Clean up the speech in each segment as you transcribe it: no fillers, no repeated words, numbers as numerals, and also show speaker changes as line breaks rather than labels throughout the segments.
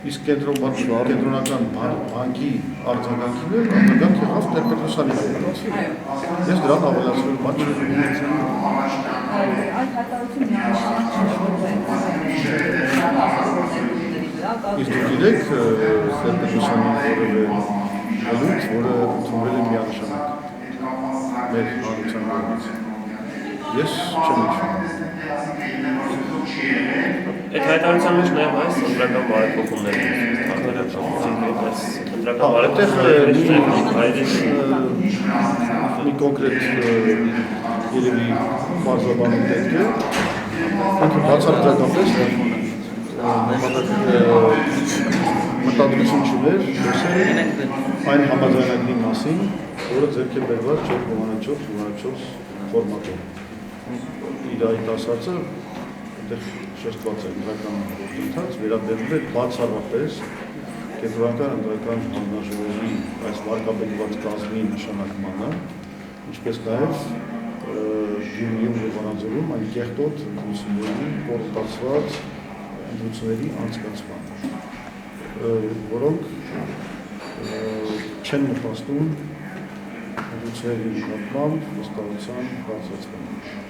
իսկ կենտրոնական բանկի արձագանքին էլ արձագանք եղավ Տեր-Պետրոսյանի կողմից։ Ես դրան ավելացրել բան չեմ։
Այդ հայտարարությունը միանշանակ
Իսկ դուք գիտեք Տեր-Պետրոսյանի որևէ ելույթ, որը ընդունվել է միանշանակ մեր հանրության կողմից։ Ես չեմ հիշում։
Այդ հայտարարության մեջ նաև այս ընտրական բարեփոխումների
մի կոնկրետ երևի բարձրաբանում պետք է բացարձակապես մտադրություն չուներ այն համաձայնագրի մասին, որը ձեռք է բերված 4.4 ֆորմատով։ Իր այդ ասածը այդտեղ շեշտված է ընտրական գործընթաց, վերաբերվում է բացառապես կենտրոնական ընտրական հանձնաժողովի այս վարկաբեկված կազմի նշանակմանը, ինչպես նաև Գյումրիում և Վանաձորում այն կեղտոտ ընտրությունների կոռուպտացված ընտրությունների անցկացման, որոնք չեն նպաստում ընտրությունների նկատմամբ վստահության բարձրացմանը։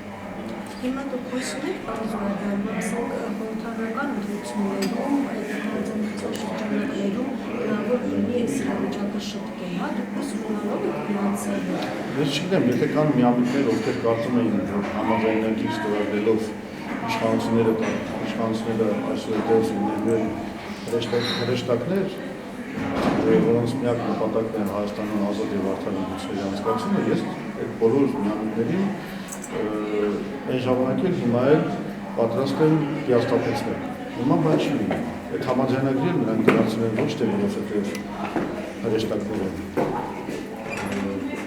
Հիմա դուք խոսում եք բարձրաբանում, ասենք խորհրդարանական ընտրություններում, այդ հանձնության շրջանակներում հնարավոր լինի այս իրավիճակը շտկել, հա, դուք ունենալով եք ֆինանսել։
Ես չգիտեմ, եթե կան միամիտներ, ովքեր կարծում էին, որ համաձայնագիր ստորագրելով իշխանությունները այսօր դերել հրեշտակներ, որոնց միակ նպատակն է Հայաստանում ազատ եւ արդար ընտրությունների անցկացումը, ես այդ բոլոր միամիտներին այն ժամանակ էլ հիմա էլ պատրաստ եմ հիաստատեցնել։ Հիմա բան չի լինի։ Այդ համաձայնագրերը նրանք դարձնել ոչ թե որովհետև հրեշտակներ են։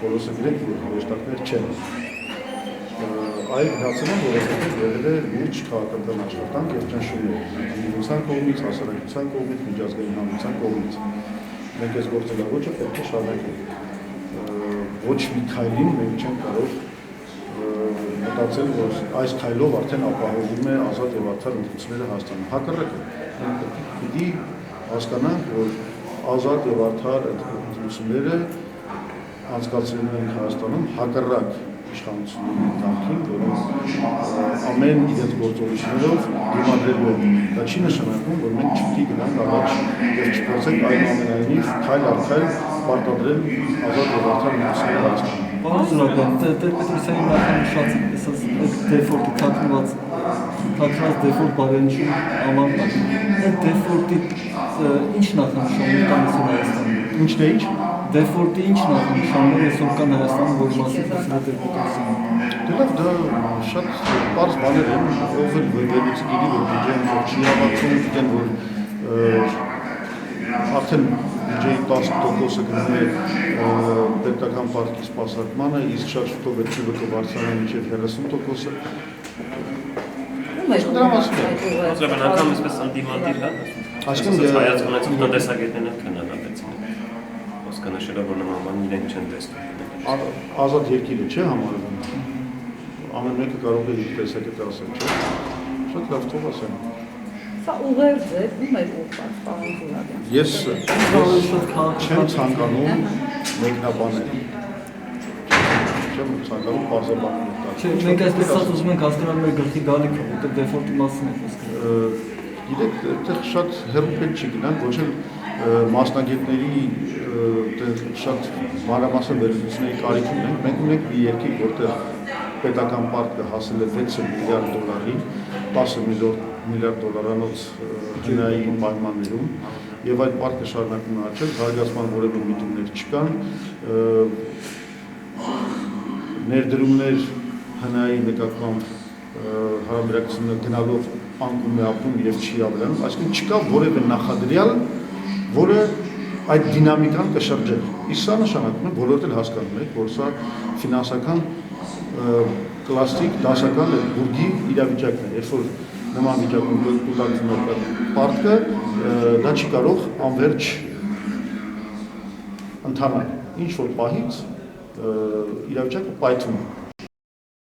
Որովհետև գրեք, որ հրեշտակներ չեն։ Այլ դարձել են, որովհետև եղել է լուրջ քաղաքական աշխատանք եւ ճնշումներ։ Հանրության կողմից, հասարակության կողմից, միջազգային հանրության կողմից։ Մենք այս գործելագործը պետք է շարունակենք։ Ոչ մի քայլին մենք չենք կարող մտածել, որ այս քայլով արդեն ապահովում է ազատ եւ արդար ընտրությունները Հայաստանում։ Հակառակը, մենք պիտի հասկանանք, որ ազատ եւ արդար ընտրությունները անցկացնելու են Հայաստանում հակառակ իշխանությունների կամքին, որոնք ամեն իրենց գործողություններով դիմադրելու են։ Դա չի նշանակում, որ մենք չպիտի գնանք առաջ եւ չփորձենք այնուամենայնիվ քայլ առ քայլ պարտադրել ազատ եւ արդար ընտրությունները Հայաստանում։
Պարոն Զուրաբյան, Տեր-Պետրոսյանի նախանշած այսպես դեֆորտի թաքնված դեֆորտ բարենչում ամանն այդ դեֆորտի ինչ նախանշաններ կան այսօր Հայաստանում։
Ինչն է ինչ։
Դեֆորտի ինչ նախանշաններ այսօր կան Հայաստանում, որ մասին խոսում է Տեր-Պետրոսյանը։
Դե լավ, դա շատ պարզ բաներ են, ով էլ վերելուց գիտի, որ բյուջեն որ չի հավաքվում, գիտեն, որ արդեն բյուջեի 10%-ը գնում է պետական պարտքի սպասարկմանը, իսկ շատ շուտով այդ թիվը կբարձրանա մինչև 30%-ը։
Անգամ այսպես անդիմադիր, հա։ Այսինքն հայացք ունեցող տնտեսագետներն են քննադատեցին։ Ոսկանշելը, որ նման բան իրենք չեն տեսնում։
Ազատ երկիրը չէ համարվում։ Ամեն մեկը կարող է իր տեսակետը ասել, չէ։ Շատ լավ թող ասեն։
Սա ուղերձ է, ում է ուղղված, պարոն Զուրաբյան։
Ես չեմ ցանկանում մեկնաբանել։ Չեմ ցանկանում բարձրաբանել։
Չէ, մենք այսպես ասած ուզում ենք հասկանալ մեր գլխի գալիքը, որտեղ դեֆորտի մասին է խոսքը։
Գիտեք, այդտեղ շատ հեռու պետք չի գնանք, ոչ էլ մասնագետների շատ մանրամասն վերլուծությունների կարիք ունենք։ Մենք ունենք մի երկիր, որտեղ պետական պարտքը հասել է 6 միլիարդ դոլարի, 10 միլիարդ դոլարանոց հնայի պայմաններում, եւ այդ պարտքը շարունակում է աճել, զարգացման որևէ միտումներ չկան, ներդրումներ հնայի նկատմամբ հարաբերակցությունը գնալով անկում է ապրում եւ չի ավելանում, այսինքն չկա որևէ նախադրյալ, որը այդ դինամիկան կշրջել։ Իսկ սա նշանակում է, բոլորդ էլ հասկանում եք, որ սա ֆինանսական կլասիկ դասական բուրգի իրավիճակն է, երբ որ նման վիճակում կուտակվում է պարտքը, դա չի կարող անվերջ ընթանալ։ Ինչ որ պահից իրավիճակը պայթում է։